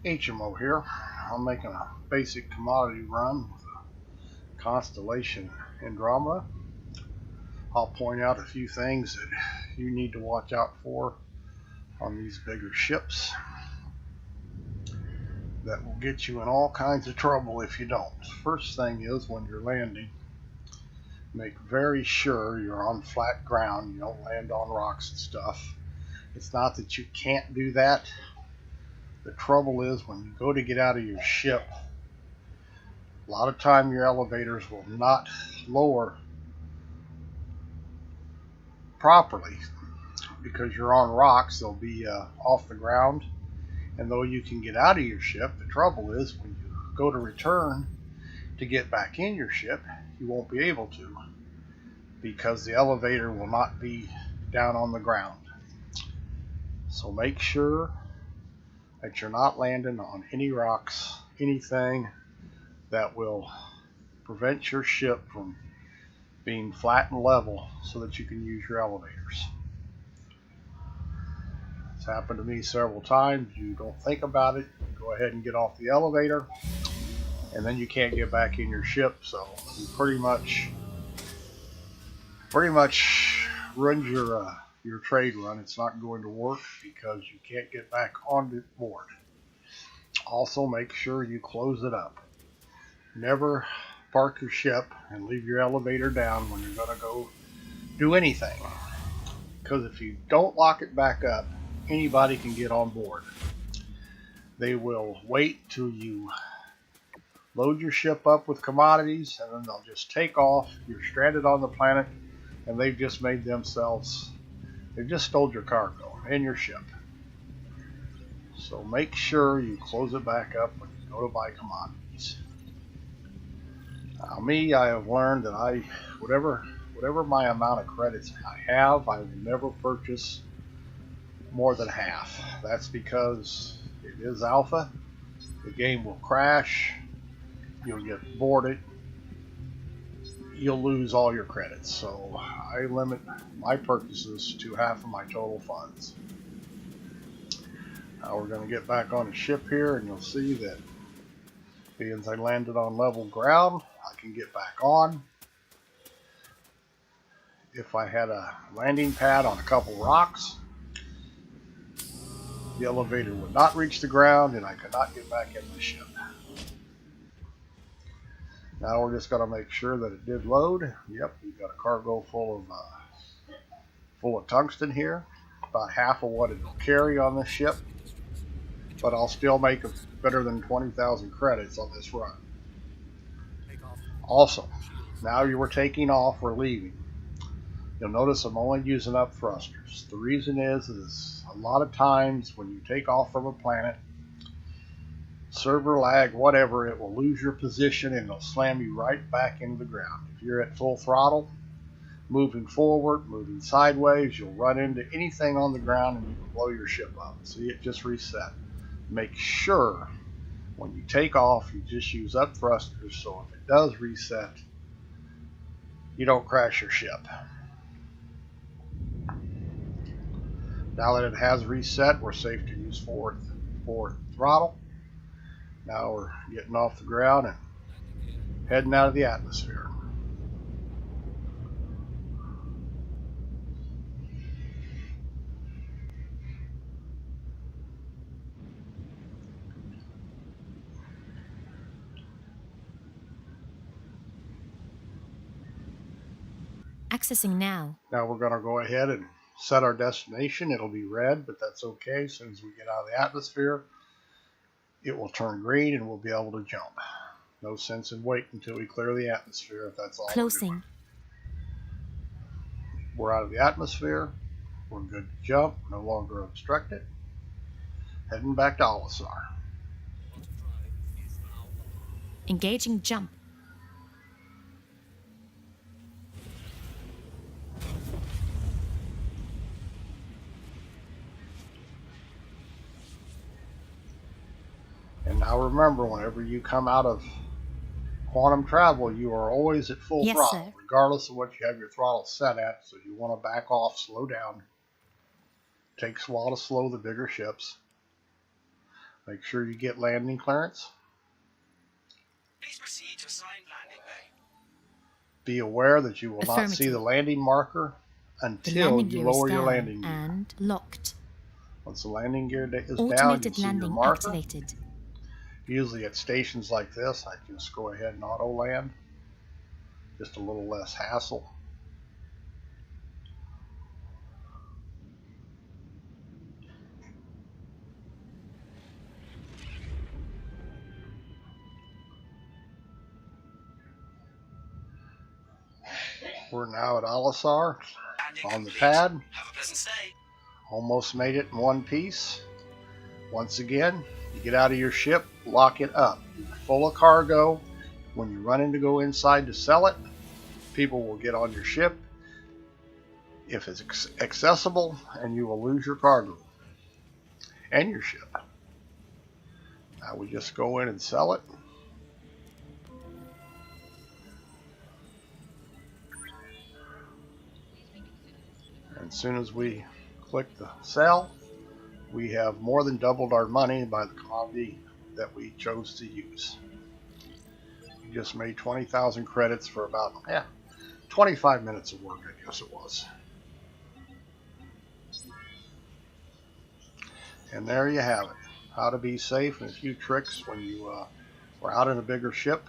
Eychimo here. I'm making a basic commodity run with Constellation Andromeda. I'll point out a few things that you need to watch out for on these bigger ships that will get you in all kinds of trouble if you don't. First thing is, when you're landing, make very sure you're on flat ground. You don't land on rocks and stuff. It's not that you can't do that. The trouble is, when you go to get out of your ship, a lot of time your elevators will not lower properly because you're on rocks. They'll be off the ground, and though you can get out of your ship, the trouble is when you go to return to get back in your ship, you won't be able to because the elevator will not be down on the ground. So make sure that you're not landing on any rocks, anything that will prevent your ship from being flat and level so that you can use your elevators. It's happened to me several times. You don't think about it, you go ahead and get off the elevator, and then you can't get back in your ship, so you pretty much runs your trade run. It's not going to work because you can't get back on board. Also, make sure you close it up. Never park your ship and leave your elevator down when you're going to go do anything, because if you don't lock it back up, anybody can get on board. They will wait till you load your ship up with commodities, and then they'll just take off. You're stranded on the planet, and they've just stole your cargo and your ship. So make sure you close it back up when you go to buy commodities. Now, me, I have learned that whatever my amount of credits I have, I will never purchase more than half. That's because it is alpha. The game will crash. You'll get boarded. You'll lose all your credits. So I limit my purchases to half of my total funds. Now we're going to get back on the ship here, and you'll see that being I landed on level ground, I can get back on. If I had a landing pad on a couple rocks, the elevator would not reach the ground and I could not get back in the ship. Now we're just going to make sure that it did load. Yep, we've got a cargo full of tungsten here, about half of what it'll carry on this ship, but I'll still make better than 20,000 credits on this run. Also, now you were taking off or leaving, you'll notice I'm only using up thrusters. The reason is a lot of times when you take off from a planet, server lag, whatever, it will lose your position and it'll slam you right back into the ground. If you're at full throttle, moving forward, moving sideways, you'll run into anything on the ground and you can blow your ship up. See, it just reset. Make sure when you take off, you just use up thrusters, so if it does reset, you don't crash your ship. Now that it has reset, we're safe to use forward throttle. Now we're getting off the ground and heading out of the atmosphere. Accessing now. Now we're going to go ahead and set our destination. It'll be red, but that's okay. As soon as we get out of the atmosphere, it will turn green and we'll be able to jump. No sense in waiting until we clear the atmosphere if that's all. Closing. We're out of the atmosphere. We're good to jump. No longer obstructed. Heading back to Alisar. Engaging jump. And now remember, whenever you come out of quantum travel, you are always at full throttle, sir. regardless of what you have your throttle set at. So you want to back off, slow down. Takes a while to slow the bigger ships. Make sure you get landing clearance. Please proceed to assigned landing bay. Be aware that you will not see the Affirmative. landing marker The until landing you gear is lower your down landing gear. and locked. Once the landing gear is down, you'll Automated see your landing marker. activated. Usually at stations like this, I just go ahead and auto land. Just a little less hassle. We're now at Alisar Landing on the complete. pad. Have a pleasant stay. Almost made it in one piece. Once again, you get out of your ship, lock it up. You're full of cargo. When you run in to go inside to sell it, people will get on your ship if it's accessible, and you will lose your cargo and your ship. Now we just go in and sell it. And as soon as we click the sell, we have more than doubled our money by the commodity that we chose to use. We just made 20,000 credits for about 25 minutes of work, I guess it was. And there you have it. How to be safe and a few tricks when you are out in a bigger ship.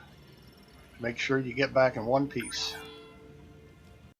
Make sure you get back in one piece.